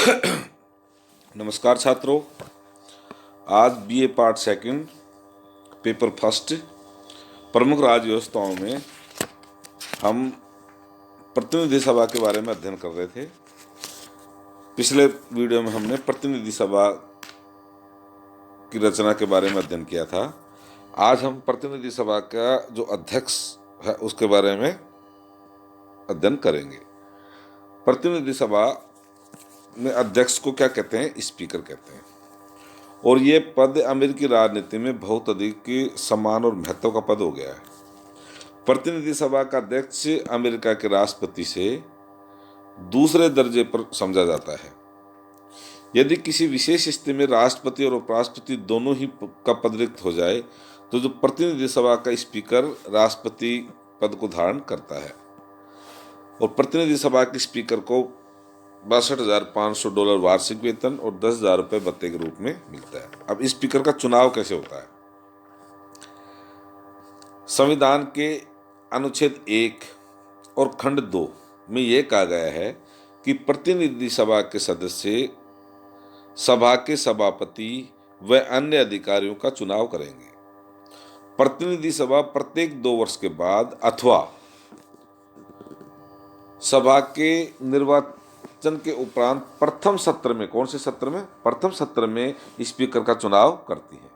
नमस्कार छात्रों। आज BA part second paper first प्रमुख राज्य व्यवस्थाओं में हम प्रतिनिधि सभा के बारे में अध्ययन कर रहे थे। पिछले वीडियो में हमने प्रतिनिधि सभा की रचना के बारे में अध्ययन किया था। आज हम प्रतिनिधि सभा का जो अध्यक्ष है उसके बारे में अध्ययन करेंगे। प्रतिनिधि सभा में अध्यक्ष को क्या कहते हैं? स्पीकर कहते हैं। और ये पद अमेरिकी राजनीति में बहुत अधिक सम्मान और महत्व का पद हो गया है। प्रतिनिधि सभा का अध्यक्ष अमेरिका के राष्ट्रपति से दूसरे दर्जे पर समझा जाता है। यदि किसी विशेष स्थिति में राष्ट्रपति और उपराष्ट्रपति दोनों ही का पद रिक्त हो जाए तो जो प्रतिनिधि सभा का स्पीकर राष्ट्रपति पद को धारण करता है और प्रतिनिधि सभा के स्पीकर को $62,500 वार्षिक वेतन और $10,000 भत्ते के रूप में मिलता है। अब स्पीकर का चुनाव कैसे होता है? संविधान के अनुच्छेद 1 और खंड 2 में यह कहा गया है कि प्रतिनिधि सभा के सदस्य सभा के सभापति व अन्य अधिकारियों का चुनाव करेंगे। प्रतिनिधि सभा प्रत्येक 2 वर्ष के बाद अथवा सभा के निर्वाचन के उपरांत प्रथम सत्र में, कौन से सत्र में? प्रथम सत्र में स्पीकर का चुनाव करती है।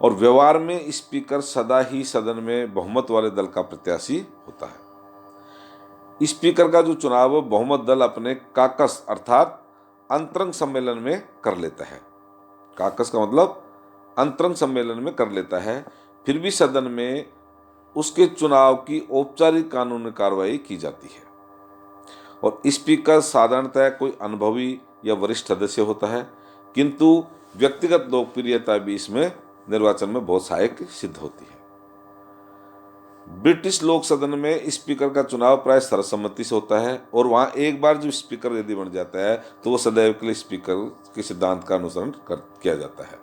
और व्यवहार में स्पीकर सदा ही सदन में बहुमत वाले दल का प्रत्याशी होता है। स्पीकर का जो चुनाव बहुमत दल अपने काकस अर्थात अंतरंग सम्मेलन में कर लेता है। काकस का मतलब अंतरंग सम्मेलन में कर लेता है। फिर भी सदन में उसके चुनाव की औपचारिक कानूनी कार्रवाई की जाती है। और स्पीकर साधारणतः कोई अनुभवी या वरिष्ठ सदस्य होता है, किंतु व्यक्तिगत लोकप्रियता भी इसमें निर्वाचन में बहुत सहायक सिद्ध होती है। ब्रिटिश लोक सदन में स्पीकर का चुनाव प्राय सर्वसम्मति से होता है और वहां एक बार जो स्पीकर यदि बन जाता है तो वो सदैव के लिए स्पीकर के सिद्धांत का अनुसरण किया जाता है।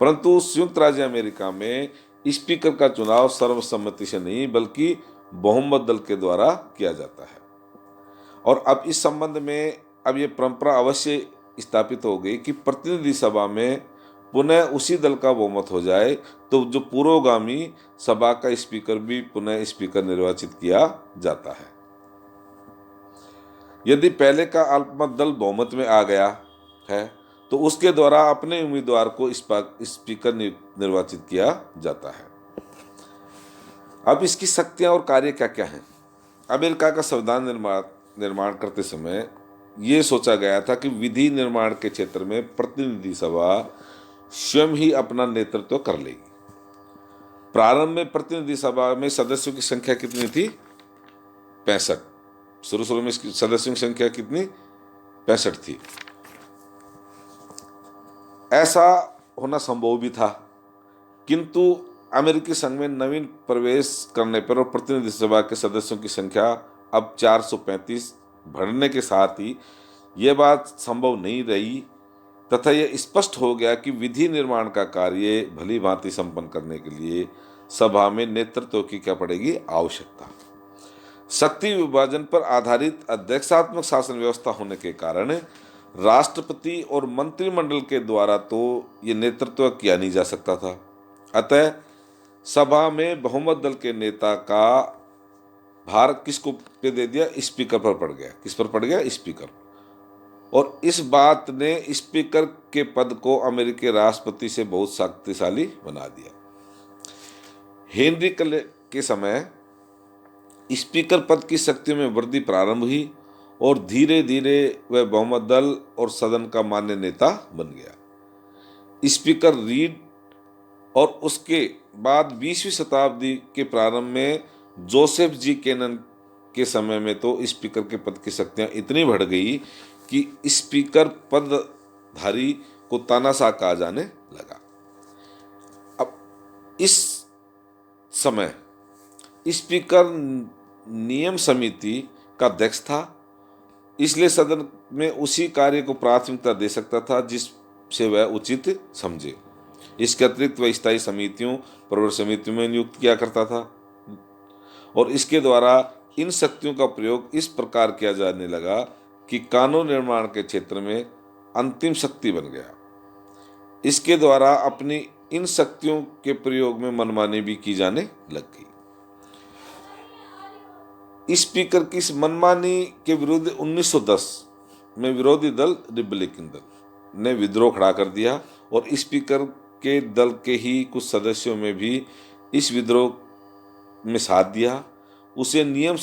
परंतु संयुक्त राज्य अमेरिका में स्पीकर का चुनाव सर्वसम्मति से नहीं बल्कि बहुमत दल के द्वारा किया जाता है। और अब इस संबंध में अब ये परंपरा अवश्य स्थापित हो गई कि प्रतिनिधि सभा में पुनः उसी दल का बहुमत हो जाए तो जो पूर्वगामी सभा का स्पीकर भी पुनः स्पीकर निर्वाचित किया जाता है। यदि पहले का अल्पमत दल बहुमत में आ गया है तो उसके द्वारा अपने उम्मीदवार को स्पीकर निर्वाचित किया जाता है। अब इसकी शक्तियां और कार्य क्या क्या हैं? अमेरिका का संविधान निर्माण करते समय ये सोचा गया था कि विधि निर्माण के क्षेत्र में प्रतिनिधि सभा स्वयं ही अपना नेतृत्व कर लेगी। प्रारंभ में प्रतिनिधि सभा में सदस्यों की संख्या कितनी थी? 65। शुरू में इसकी सदस्यों की संख्या कितनी? 65 थी। ऐसा होना संभव भी था, किंतु अमेरिकी संघ में नवीन प्रवेश करने पर और प्रतिनिधि सभा के सदस्यों की संख्या अब 435 बढ़ने के साथ ही यह बात संभव नहीं रही तथा यह स्पष्ट हो गया कि विधि निर्माण का कार्य भली भांति संपन्न करने के लिए सभा में नेतृत्व की क्या पड़ेगी? आवश्यकता। शक्ति विभाजन पर आधारित अध्यक्षात्मक शासन व्यवस्था होने के कारण राष्ट्रपति और मंत्रिमंडल के द्वारा तो ये नेतृत्व किया नहीं जा सकता था। अतः सभा में बहुमत दल के नेता का भार किसको पे दे दिया? स्पीकर पर पड़ गया। किस पर पड़ गया? स्पीकर। और इस बात ने स्पीकर के पद को अमेरिकी राष्ट्रपति से बहुत शक्तिशाली बना दिया। हेनरी के समय स्पीकर पद की शक्ति में वृद्धि प्रारंभ हुई और धीरे धीरे वह बहुमत दल और सदन का मान्य नेता बन गया। स्पीकर रीड और उसके बाद 20वीं शताब्दी के प्रारंभ में जोसेफ जी केनन के समय में तो स्पीकर के पद की शक्तियां इतनी बढ़ गई कि स्पीकर पदधारी को तानाशाह कहा जाने लगा। अब इस समय स्पीकर नियम समिति का अध्यक्ष था, इसलिए सदन में उसी कार्य को प्राथमिकता दे सकता था जिससे वह उचित समझे। इसके अतिरिक्त वह स्थायी समितियों, प्रवर समितियों में नियुक्त किया करता था और इसके द्वारा इन शक्तियों का प्रयोग इस प्रकार किया जाने लगा कि कानून निर्माण के क्षेत्र में अंतिम शक्ति बन गया। इसके द्वारा अपनी इन शक्तियों के प्रयोग में मनमानी भी की जाने लग गई। स्पीकर की इस मनमानी के विरुद्ध 1910 में विरोधी दल रिपब्लिकन दल ने विद्रोह खड़ा कर दिया और स्पीकर के दल के ही कुछ सदस्यों में भी इस विद्रोह में साथ दिया। उसे नियम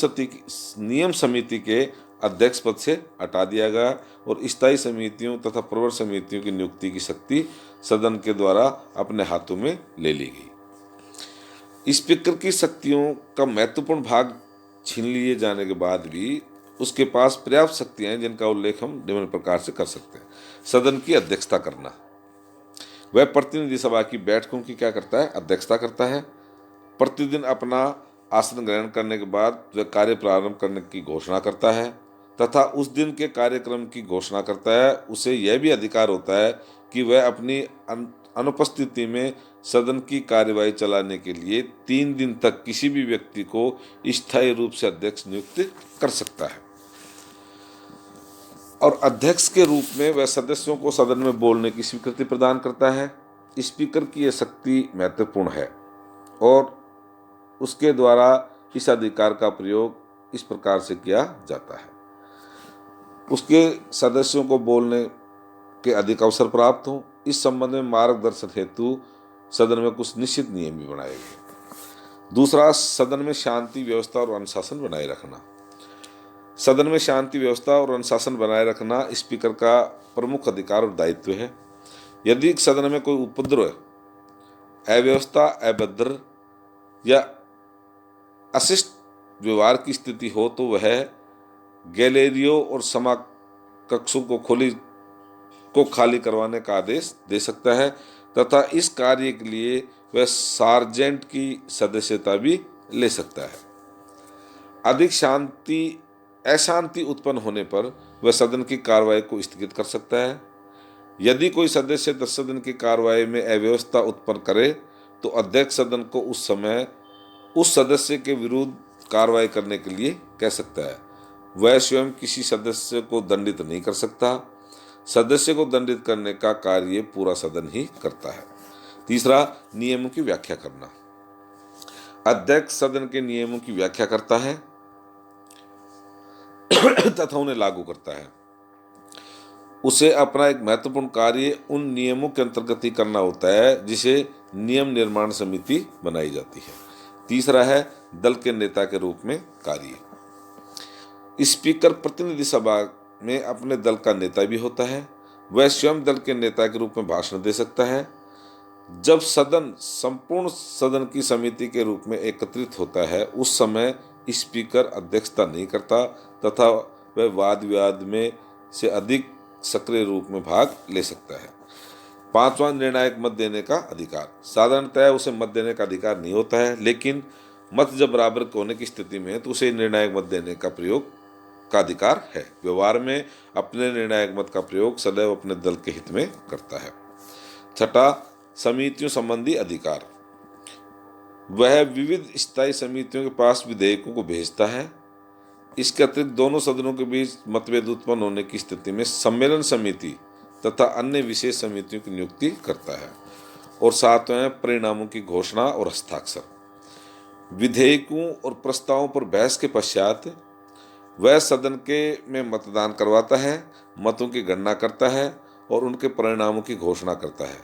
समिति के अध्यक्ष पद से हटा दिया गया और स्थायी समितियों तथा प्रवर समितियों की नियुक्ति की शक्ति सदन के द्वारा अपने हाथों में ले ली गई। स्पीकर की शक्तियों का महत्वपूर्ण भाग छीन लिए जाने के बाद भी उसके पास पर्याप्त शक्तियां हैं, जिनका उल्लेख हम निम्न प्रकार से कर सकते हैं। सदन की अध्यक्षता करना, वह प्रतिनिधि सभा की बैठकों की क्या करता है, अध्यक्षता करता है। प्रतिदिन अपना आसन ग्रहण करने के बाद वह कार्य प्रारंभ करने की घोषणा करता है तथा उस दिन के कार्यक्रम की घोषणा करता है। उसे यह भी अधिकार होता है कि वह अपनी अनुपस्थिति में सदन की कार्यवाही चलाने के लिए 3 दिन तक किसी भी व्यक्ति को स्थायी रूप से अध्यक्ष नियुक्त कर सकता है। और अध्यक्ष के रूप में वह सदस्यों को सदन में बोलने की स्वीकृति प्रदान करता है। स्पीकर की यह शक्ति महत्वपूर्ण है और उसके द्वारा इस अधिकार का प्रयोग इस प्रकार से किया जाता है। उसके सदस्यों को बोलने के अधिक अवसर प्राप्त हों, इस संबंध में मार्गदर्शन हेतु सदन में कुछ निश्चित नियम भी बनाए गए। दूसरा, सदन में शांति व्यवस्था और अनुशासन बनाए रखना। सदन में शांति व्यवस्था और अनुशासन बनाए रखना स्पीकर का प्रमुख अधिकार और दायित्व है। यदि सदन में कोई उपद्रव, अव्यवस्था, अभद्र या अशिष्ट व्यवहार की स्थिति हो तो वह गैलरियों और सभाकक्षों को खाली करवाने का आदेश दे सकता है तथा इस कार्य के लिए वह सार्जेंट की सदस्यता भी ले सकता है। अधिक अशांति उत्पन्न होने पर वह सदन की कार्रवाई को स्थगित कर सकता है। यदि कोई सदस्य सदन की कार्रवाई में अव्यवस्था उत्पन्न करे तो अध्यक्ष सदन को उस समय उस सदस्य के विरुद्ध कार्रवाई करने के लिए कह सकता है। वह स्वयं किसी सदस्य को दंडित नहीं कर सकता। सदस्य को दंडित करने का कार्य पूरा सदन ही करता है। तीसरा, नियमों की व्याख्या करना। अध्यक्ष सदन के नियमों की व्याख्या करता है तथा उन्हें लागू करता है। उसे अपना एक महत्वपूर्ण कार्य उन नियमों के अंतर्गत ही करना होता है जिसे नियम निर्माण समिति बनाई जाती है। तीसरा है दल के नेता के रूप में कार्य। स्पीकर प्रतिनिधि सभा में अपने दल का नेता भी होता है। वह स्वयं दल के नेता के रूप में भाषण दे सकता है। जब सदन संपूर्ण सदन की समिति के रूप में एकत्रित होता है उस समय स्पीकर अध्यक्षता नहीं करता तथा वह वाद विवाद में से अधिक सक्रिय रूप में भाग ले सकता है। पांचवा, निर्णायक मत देने का अधिकार। साधारणतः उसे मत देने का अधिकार नहीं होता है, लेकिन मत जब बराबर होने की स्थिति में है तो उसे निर्णायक मत देने का प्रयोग का अधिकार है। व्यवहार में अपने निर्णायक मत का प्रयोग सदैव अपने दल के हित में करता है। छठा, समितियों संबंधी अधिकार। वह विविध स्थायी समितियों के पास विधेयकों को भेजता है। इसके अतिरिक्त दोनों सदनों के बीच मतभेद उत्पन्न होने की स्थिति में सम्मेलन समिति तथा अन्य विशेष समितियों की नियुक्ति करता है। और सातवें, परिणामों की घोषणा और हस्ताक्षर। विधेयकों और प्रस्तावों पर बहस के पश्चात वह सदन के में मतदान करवाता है, मतों की गणना करता है और उनके परिणामों की घोषणा करता है।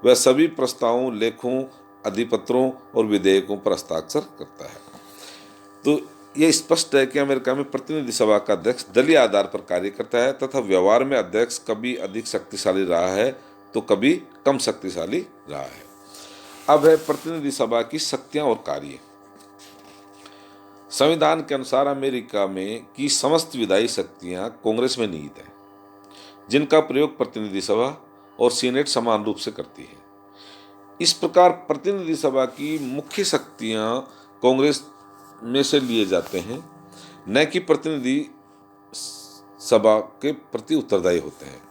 वह सभी प्रस्तावों, लेखों, अधिपत्रों और विधेयकों पर हस्ताक्षर करता है। तो यह स्पष्ट है कि अमेरिका में प्रतिनिधि सभा का अध्यक्ष दलीय आधार पर कार्य करता है तथा व्यवहार में अध्यक्ष कभी अधिक शक्तिशाली रहा है तो कभी कम शक्तिशाली रहा है। अब है प्रतिनिधि सभा की शक्तियां और कार्य। संविधान के अनुसार अमेरिका में की समस्त विधायी शक्तियां कांग्रेस में निहित है, जिनका प्रयोग प्रतिनिधि सभा और सीनेट समान रूप से करती है। इस प्रकार प्रतिनिधि सभा की मुख्य शक्तियां कांग्रेस में से लिए जाते हैं, न कि प्रतिनिधि सभा के प्रति उत्तरदायी होते हैं।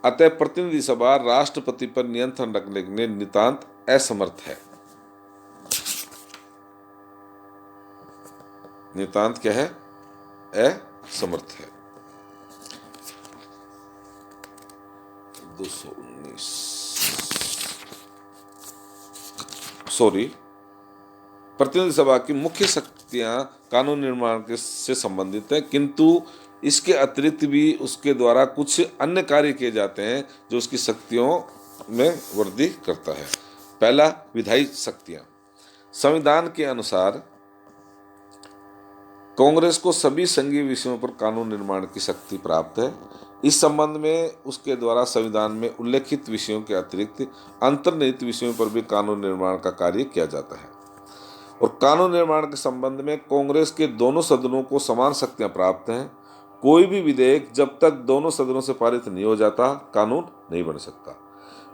अतः प्रतिनिधि सभा राष्ट्रपति पर नियंत्रण रखने में नितांत असमर्थ है। नितांत क्या है? असमर्थ है। 219 सॉरी प्रतिनिधि सभा की मुख्य शक्तियां कानून निर्माण के से संबंधित है, किंतु इसके अतिरिक्त भी उसके द्वारा कुछ अन्य कार्य किए जाते हैं जो उसकी शक्तियों में वृद्धि करता है। पहला, विधायी शक्तियां। संविधान के अनुसार कांग्रेस को सभी संघीय विषयों पर कानून निर्माण की शक्ति प्राप्त है। इस संबंध में उसके द्वारा संविधान में उल्लेखित विषयों के अतिरिक्त अंतर्निहित विषयों पर भी कानून निर्माण का कार्य किया जाता है। और कानून निर्माण के संबंध में कांग्रेस के दोनों सदनों को समान शक्तियां प्राप्त हैं। कोई भी विधेयक जब तक दोनों सदनों से पारित नहीं हो जाता, कानून नहीं बन सकता।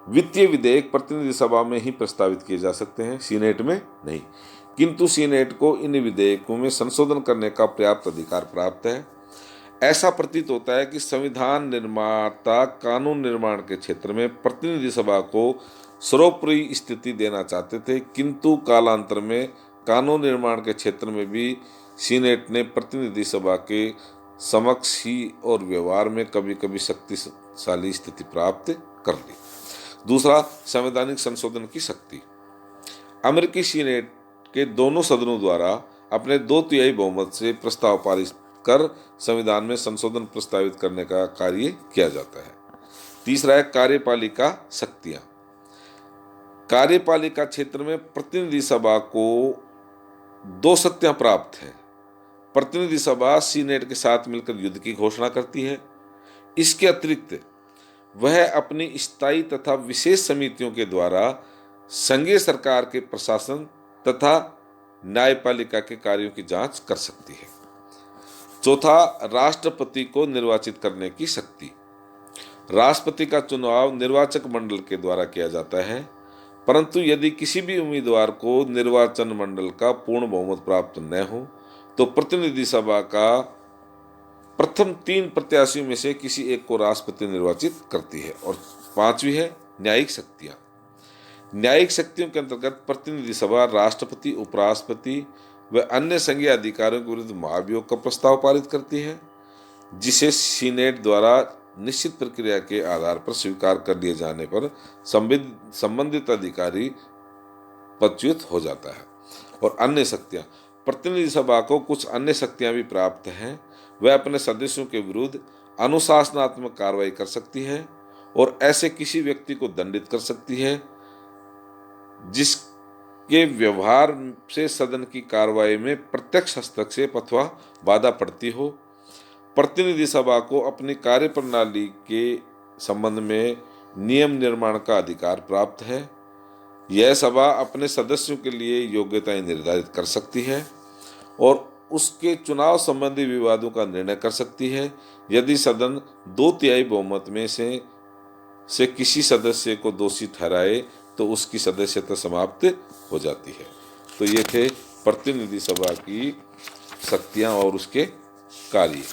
वित्तीय विधेयक प्रतिनिधि सभा में ही प्रस्तावित किए जा सकते हैं, सीनेट में नहीं। किंतु सीनेट को इन विधेयकों में संशोधन करने का पर्याप्त अधिकार प्राप्त है। ऐसा प्रतीत होता है कि संविधान निर्माता कानून निर्माण के क्षेत्र में प्रतिनिधि सभा को सर्वोपरि स्थिति देना चाहते थे, किंतु कालांतर में कानून निर्माण के क्षेत्र में भी सीनेट ने प्रतिनिधि सभा के समक्ष ही और व्यवहार में कभी कभी शक्तिशाली स्थिति प्राप्त कर ली। दूसरा, संवैधानिक संशोधन की शक्ति। अमेरिकी सीनेट के दोनों सदनों द्वारा अपने 2/3 बहुमत से प्रस्ताव पारित कर संविधान में संशोधन प्रस्तावित करने का कार्य किया जाता है। तीसरा है कार्यपालिका शक्तियां। कार्यपालिका क्षेत्र में प्रतिनिधि सभा को 2 शक्तियां प्राप्त हैं। प्रतिनिधि सभा सीनेट के साथ मिलकर युद्ध की घोषणा करती है। इसके अतिरिक्त वह अपनी स्थायी तथा विशेष समितियों के द्वारा संघीय सरकार के प्रशासन तथा न्यायपालिका के कार्यों की जांच कर सकती है। चौथा, राष्ट्रपति को निर्वाचित करने की शक्ति। राष्ट्रपति का चुनाव निर्वाचक मंडल के द्वारा किया जाता है, परंतु यदि किसी भी उम्मीदवार को निर्वाचन मंडल का पूर्ण बहुमत प्राप्त न हो तो प्रतिनिधि सभा का प्रथम 3 प्रत्याशियों में से किसी एक को राष्ट्रपति निर्वाचित करती है। और 5वीं है न्यायिक शक्तियां। न्यायिक शक्तियों के अंतर्गत प्रतिनिधि सभा राष्ट्रपति, उपराष्ट्रपति व अन्य संघीय अधिकारियों के विरुद्ध महाभियोग का प्रस्ताव पारित करती है, जिसे सीनेट द्वारा निश्चित प्रक्रिया के आधार पर स्वीकार कर लिए जाने पर संबंधित अधिकारी पदच्युत हो जाता है। और अन्य शक्तियां। प्रतिनिधि सभा को कुछ अन्य शक्तियां भी प्राप्त हैं। वह अपने सदस्यों के विरुद्ध अनुशासनात्मक कार्रवाई कर सकती है और ऐसे किसी व्यक्ति को दंडित कर सकती है जिसके व्यवहार से सदन की कार्रवाई में प्रत्यक्ष हस्तक्षेप अथवा बाधा पड़ती हो। प्रतिनिधि सभा को अपनी कार्यप्रणाली के संबंध में नियम निर्माण का अधिकार प्राप्त है। यह सभा अपने सदस्यों के लिए योग्यताएं निर्धारित कर सकती है और उसके चुनाव संबंधी विवादों का निर्णय कर सकती है। यदि सदन 2/3 बहुमत में से किसी सदस्य को दोषी ठहराए तो उसकी सदस्यता समाप्त हो जाती है। तो ये थे प्रतिनिधि सभा की शक्तियां और उसके कार्य।